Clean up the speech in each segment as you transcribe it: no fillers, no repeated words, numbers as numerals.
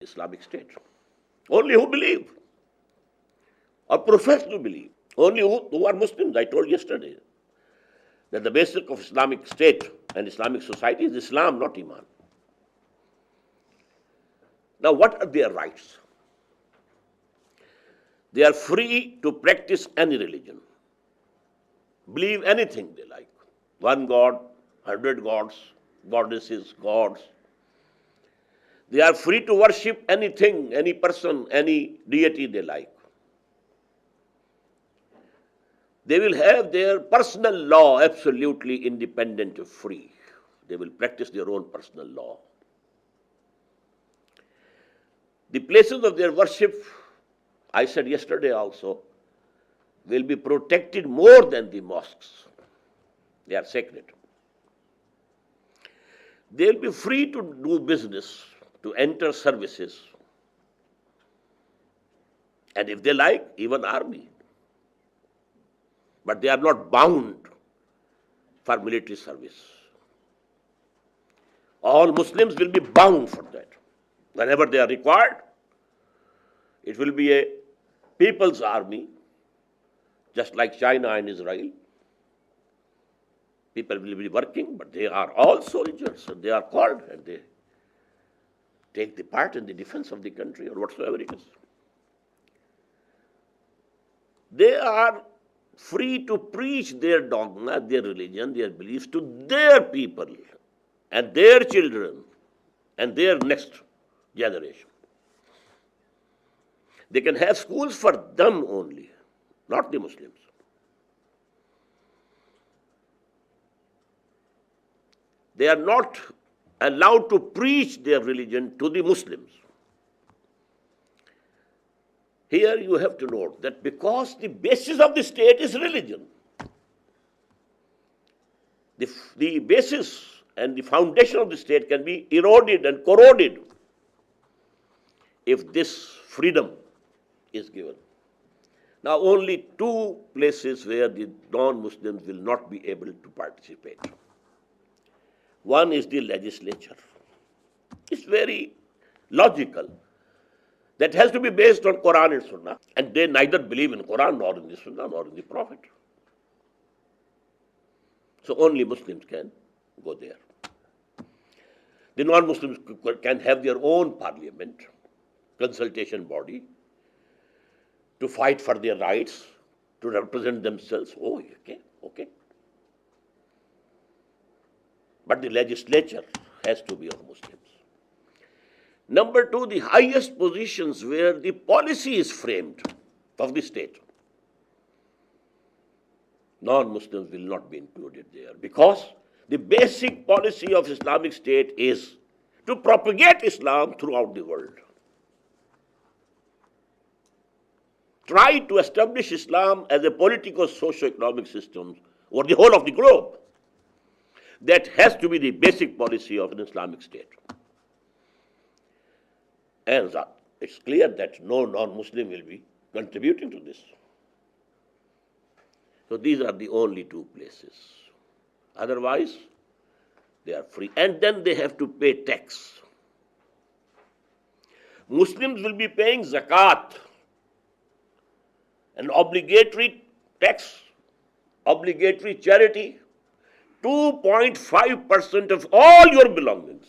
Islamic State. Only who believe or profess to believe. Only who are Muslims. I told yesterday that the basic of Islamic State and Islamic society is Islam, not Iman. Now, what are their rights? They are free to practice any religion, believe anything they like. One God, 100 gods, goddesses, gods. They are free to worship anything, any person, any deity they like. They will have their personal law absolutely independent and free. They will practice their own personal law. The places of their worship, I said yesterday also, will be protected more than the mosques. They are sacred. They will be free to do business, to enter services, and if they like, even army. But they are not bound for military service. All Muslims will be bound for that. Whenever they are required, it will be a people's army, just like China and Israel. People will be working, but they are all soldiers, and they are called, and they take the part in the defense of the country or whatsoever it is. They are free to preach their dogma, their religion, their beliefs to their people and their children and their next generation. They can have schools for them only, not the Muslims. They are not allowed to preach their religion to the Muslims. Here you have to note that because the basis of the state is religion, the basis and the foundation of the state can be eroded and corroded if this freedom is given. Now, only two places where the non-Muslims will not be able to participate. One is the legislature. It's very logical. That has to be based on Quran and Sunnah. And they neither believe in Quran nor in the Sunnah nor in the Prophet. So only Muslims can go there. The non-Muslims can have their own parliament, consultation body, to fight for their rights, to represent themselves. Oh, okay. But the legislature has to be of Muslims. Number two, the highest positions where the policy is framed of the state. Non-Muslims will not be included there because the basic policy of Islamic State is to propagate Islam throughout the world. Try to establish Islam as a political, socio-economic system over the whole of the globe. That has to be the basic policy of an Islamic State. And it's clear that no non-Muslim will be contributing to this. So these are the only two places. Otherwise, they are free. And then they have to pay tax. Muslims will be paying zakat, an obligatory tax, obligatory charity, 2.5% of all your belongings.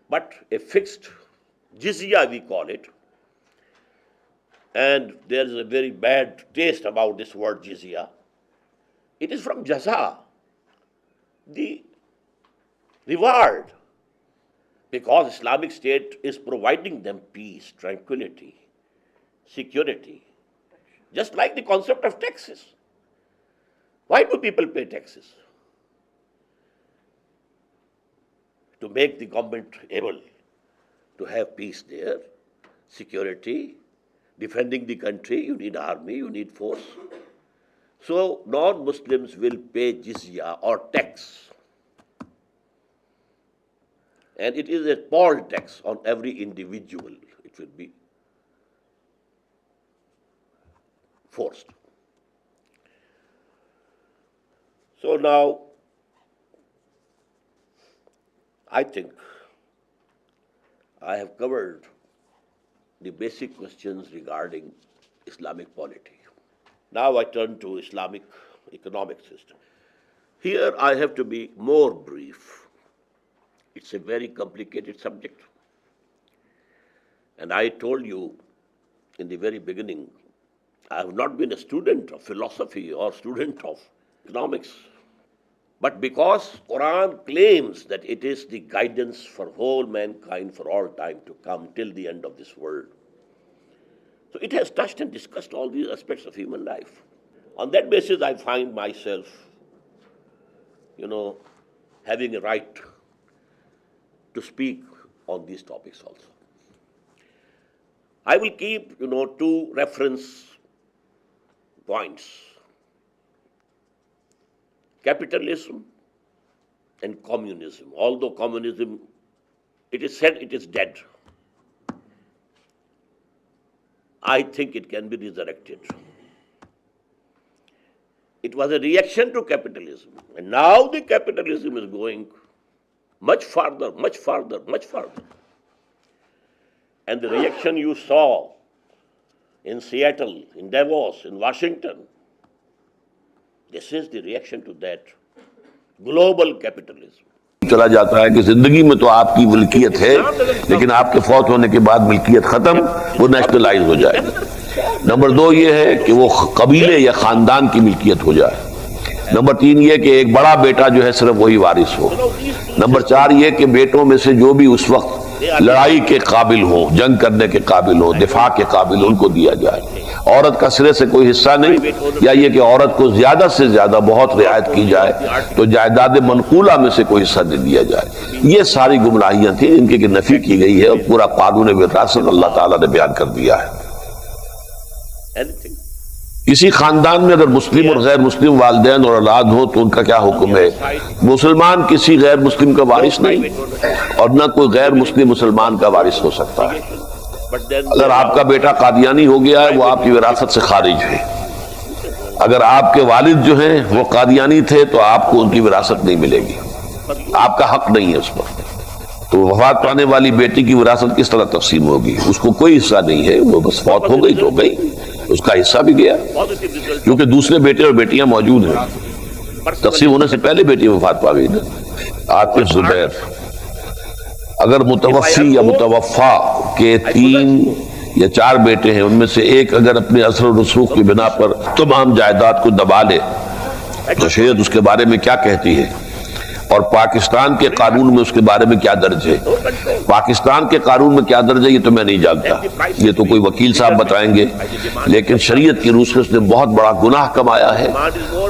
But a fixed jizya, we call it, and there is a very bad taste about this word jizya. It is from jaza, the reward, because Islamic State is providing them peace, tranquility, security, just like the concept of taxes. Why do people pay taxes? To make the government able to have peace there, security, defending the country, you need army, you need force. So non-Muslims will pay jizya or tax. And it is a poll tax on every individual. It will be forced. So now, I think I have covered the basic questions regarding Islamic polity. Now I turn to Islamic economic system. Here I have to be more brief. It's a very complicated subject. And I told you in the very beginning, I have not been a student of philosophy or student of economics. But because Quran claims that it is the guidance for whole mankind for all time to come till the end of this world, so it has touched and discussed all these aspects of human life. On that basis, I find myself, having a right to speak on these topics also. I will keep, two reference points: capitalism and communism. Although communism, it is said it is dead, I think it can be resurrected. It was a reaction to capitalism, and now the capitalism is going much farther, much farther, much farther. And the reaction you saw in Seattle, in Davos, in Washington, this is the reaction to that global capitalism. چلا جاتا ہے کہ زندگی میں تو آپ کی ملکیت ہے، لیکن آپ کے فوت ہونے کے بعد ملکیت ختم، وہ نیشنلائز ہو جائے گی۔ نمبر 2 یہ ہے کہ وہ قبیلے یا خاندان کی ملکیت ہو جائے۔ نمبر 3 یہ کہ ایک بڑا بیٹا جو ہے صرف وہی وارث ہو۔ نمبر 4 یہ کہ بیٹوں میں سے جو بھی اس وقت لڑائی کے قابل ہو، جنگ کرنے کے قابل ہو، دفاع کے قابل ہو، ان کو دیا جائے۔ عورت کا سرے سے کوئی حصہ نہیں، یا یہ کہ عورت کو زیادہ سے زیادہ بہت رعایت کی جائے تو جائیداد منقولہ میں سے کوئی حصہ دے دیا جائے۔ یہ ساری گمراہیاں تھیں جن کی نفی کی گئی ہے، اور پورا قانون وراثت اللہ تعالیٰ نے بیان کر دیا ہے۔ کسی خاندان میں اگر مسلم اور غیر مسلم والدین اور اولاد ہو تو ان کا کیا حکم ہے؟ مسلمان کسی غیر مسلم کا وارث نہیں، اور نہ کوئی غیر مسلم مسلمان کا وارث ہو سکتا ہے۔ اگر آپ کا بیٹا قادیانی ہو گیا ہے، وہ آپ کی وراثت سے خارج ہے۔ اگر آپ کے والد جو ہیں وہ قادیانی تھے تو آپ کو ان کی وراثت نہیں ملے گی، آپ کا حق نہیں ہے اس پر۔ تو وفات پانے والی بیٹی کی وراثت کس طرح تقسیم ہوگی؟ اس کو کوئی حصہ نہیں ہے، وہ بس فوت ہو گئی تو گئی، اس کا حصہ بھی گیا، کیونکہ دوسرے بیٹے اور بیٹیاں موجود ہیں۔ تقسیم ہونے سے پہلے بیٹی وفات پا گئی نا۔ عاطف زبیر، اگر متوفی یا متوفا کے 3 یا 4 بیٹے ہیں، ان میں سے ایک اگر اپنے اثر و رسوخ کی بنا پر تمام جائیداد کو دبا لے تو شریعت اس کے بارے میں کیا کہتی ہے، اور پاکستان کے قانون میں اس کے بارے میں کیا درج ہے؟ پاکستان کے قانون میں کیا درج ہے یہ تو میں نہیں جانتا، یہ تو کوئی وکیل صاحب بتائیں گے، لیکن شریعت کی روح سے اس نے بہت بڑا گناہ کمایا ہے،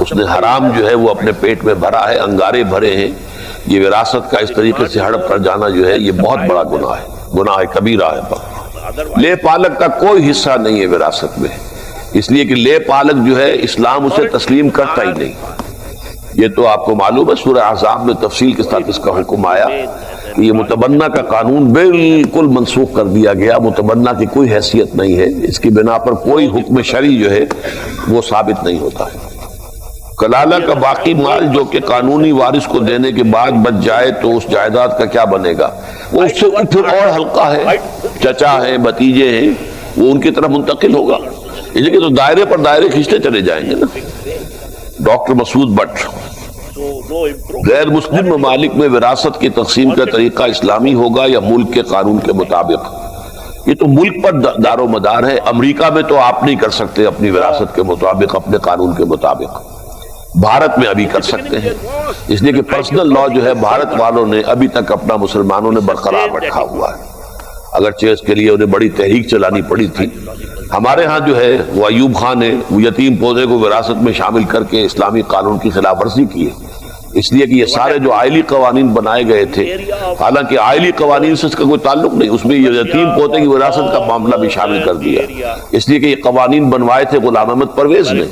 اس نے حرام جو ہے وہ اپنے پیٹ میں بھرا ہے، انگارے بھرے ہیں۔ یہ وراثت کا اس طریقے سے ہڑپ کر جانا جو ہے یہ بہت بڑا گناہ ہے، گناہ کبیرہ ہے۔ لے پالک کا کوئی حصہ نہیں ہے وراثت میں، اس لیے کہ لے پالک جو ہے اسلام اسے تسلیم کرتا ہی نہیں۔ یہ تو آپ کو معلوم ہے سورہ احزاب میں تفصیل کے ساتھ اس کا حکم آیا کہ یہ متبنہ کا قانون بالکل منسوخ کر دیا گیا، متبنہ کی کوئی حیثیت نہیں ہے، اس کی بنا پر کوئی حکم شرعی جو ہے وہ ثابت نہیں ہوتا ہے۔ کلالہ کا باقی مال جو کہ قانونی وارث کو دینے کے بعد بچ جائے تو اس جائیداد کا کیا بنے گا؟ وہ اس سے پھر اور ہلکا ہے، چچا ہے، بھتیجے ہیں، وہ ان کی طرف منتقل ہوگا، اس لیے کہ تو دائرے پر دائرے کھینچتے چلے جائیں گے نا۔ ڈاکٹر مسعود بٹ، غیر مسلم ممالک میں وراثت کی تقسیم کا طریقہ اسلامی ہوگا یا ملک کے قانون کے مطابق؟ یہ تو ملک پر دار و مدار ہے۔ امریکہ میں تو آپ نہیں کر سکتے اپنی وراثت کے مطابق، اپنے قانون کے مطابق، بھارت میں ابھی کر سکتے ہیں، اس لیے کہ پرسنل لا جو ہے بھارت والوں نے ابھی تک اپنا مسلمانوں نے برقرار رکھا ہوا ہے، اگرچہ اس کے لیے انہیں بڑی تحریک چلانی پڑی تھی۔ ہمارے ہاں جو ہے وہ ایوب خان نے وہ یتیم پودے کو وراثت میں شامل کر کے اسلامی قانون کی خلاف ورزی کی ہے، اس لیے کہ یہ سارے جو آئلی قوانین بنائے گئے تھے، حالانکہ آئلی قوانین سے اس کا کوئی تعلق نہیں، اس میں یہ یتیم پودے کی وراثت کا معاملہ بھی شامل کر دیا، اس لیے کہ یہ قوانین بنوائے تھے غلام احمد پرویز نے،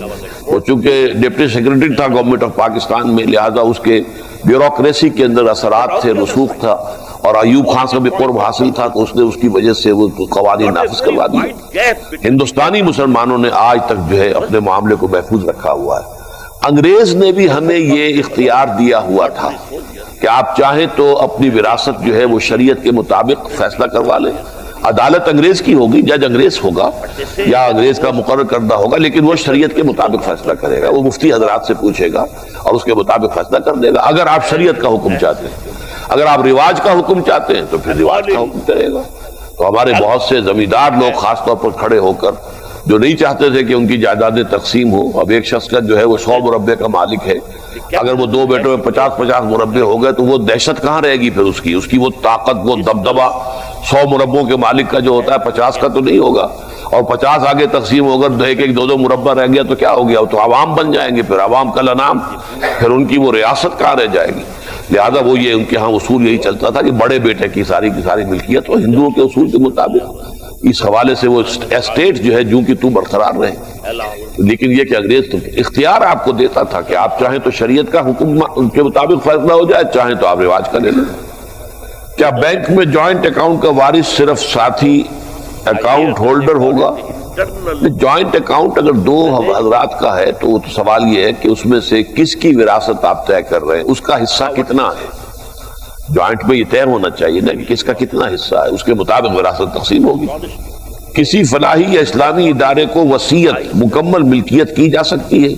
وہ چونکہ ڈپٹی سیکرٹری تھا گورنمنٹ آف پاکستان میں، لہذا اس کے بیوروکریسی کے اندر اثرات تھے، رسوخ تھا، اور ایوب خان سے بھی قرب حاصل تھا تو اس نے اس کی وجہ سے وہ قوانین نافذ کروا دیے۔ ہندوستانی مسلمانوں نے آج تک جو ہے اپنے معاملے کو محفوظ رکھا ہوا ہے۔ انگریز نے بھی ہمیں یہ اختیار دیا ہوا تھا کہ آپ چاہیں تو اپنی وراثت جو ہے وہ شریعت کے مطابق فیصلہ کروا لیں. عدالت انگریز کی ہوگی، جج انگریز ہوگا یا انگریز کا مقرر کردہ ہوگا، لیکن وہ شریعت کے مطابق فیصلہ کرے گا. وہ مفتی حضرات سے پوچھے گا اور اس کے مطابق فیصلہ کر دے گا. اگر آپ شریعت کا حکم چاہتے ہیں، اگر آپ رواج کا حکم چاہتے ہیں تو پھر رواج کا حکم کرے گا. تو ہمارے بہت سے زمیندار لوگ خاص طور پر کھڑے ہو کر جو نہیں چاہتے تھے کہ ان کی جائیدادیں تقسیم ہو. اب ایک شخص کا جو ہے وہ 100 مربے کا مالک ہے، اگر وہ 2 بیٹوں میں 50-50 مربے ہو گئے تو وہ دہشت کہاں رہے گی؟ پھر اس کی وہ طاقت، وہ دبدبہ 100 مربوں کے مالک کا جو ہوتا ہے 50 کا تو نہیں ہوگا. اور 50 آگے تقسیم ہو کر 1-2 مربع رہ گیا تو کیا ہو گیا؟ تو عوام بن جائیں گے، پھر عوام کا انعام، پھر ان کی وہ ریاست کہاں رہ جائے گی؟ لہذا وہ یہ ان کے ہاں اصول یہی چلتا تھا کہ بڑے بیٹے کی ساری ملکیت ہو ہندوؤں کے اصول کے مطابق. اس حوالے سے وہ اسٹیٹ جو ہے جو کہ تو برقرار رہے. لیکن یہ کہ انگریز تو اختیار آپ کو دیتا تھا کہ آپ چاہیں تو شریعت کا حکم ان کے مطابق فیصلہ ہو جائے، چاہیں تو آپ رواج کا لے لیں. کیا بینک میں جوائنٹ اکاؤنٹ کا وارث صرف ساتھی اکاؤنٹ ہولڈر ہوگا؟ جوائنٹ اکاؤنٹ اگر 2 حضرات کا ہے تو سوال یہ ہے کہ اس میں سے کس کی وراثت آپ طے کر رہے ہیں، اس کا حصہ کتنا ہے. جوائنٹ میں یہ طے ہونا چاہیے نا کہ کس کا کتنا حصہ ہے، اس کے مطابق وراثت تقسیم ہوگی. کسی فلاحی یا اسلامی ادارے کو وصیت مکمل ملکیت کی جا سکتی ہے؟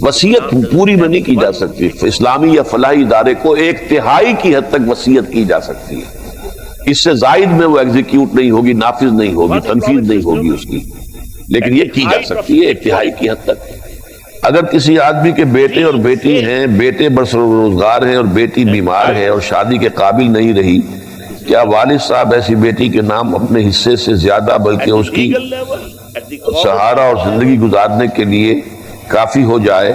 وصیت پوری میں نہیں کی جا سکتی. اسلامی یا فلاحی ادارے کو 1/3 کی حد تک وصیت کی جا سکتی ہے. اس سے زائد میں وہ ایگزیکیوٹ نہیں ہوگی، نافذ نہیں ہوگی، تنفیذ نہیں ہوگی اس کی، لیکن یہ کی جا سکتی ہے 1/3 کی حد تک. اگر کسی آدمی کے بیٹے اور بیٹی ہیں، بیٹے برسر روزگار ہیں اور بیٹی بیمار ہے اور شادی کے قابل نہیں رہی، کیا والد صاحب ایسی بیٹی کے نام اپنے حصے سے زیادہ بلکہ اس کی سہارا اور زندگی گزارنے کے لیے کافی ہو جائے؟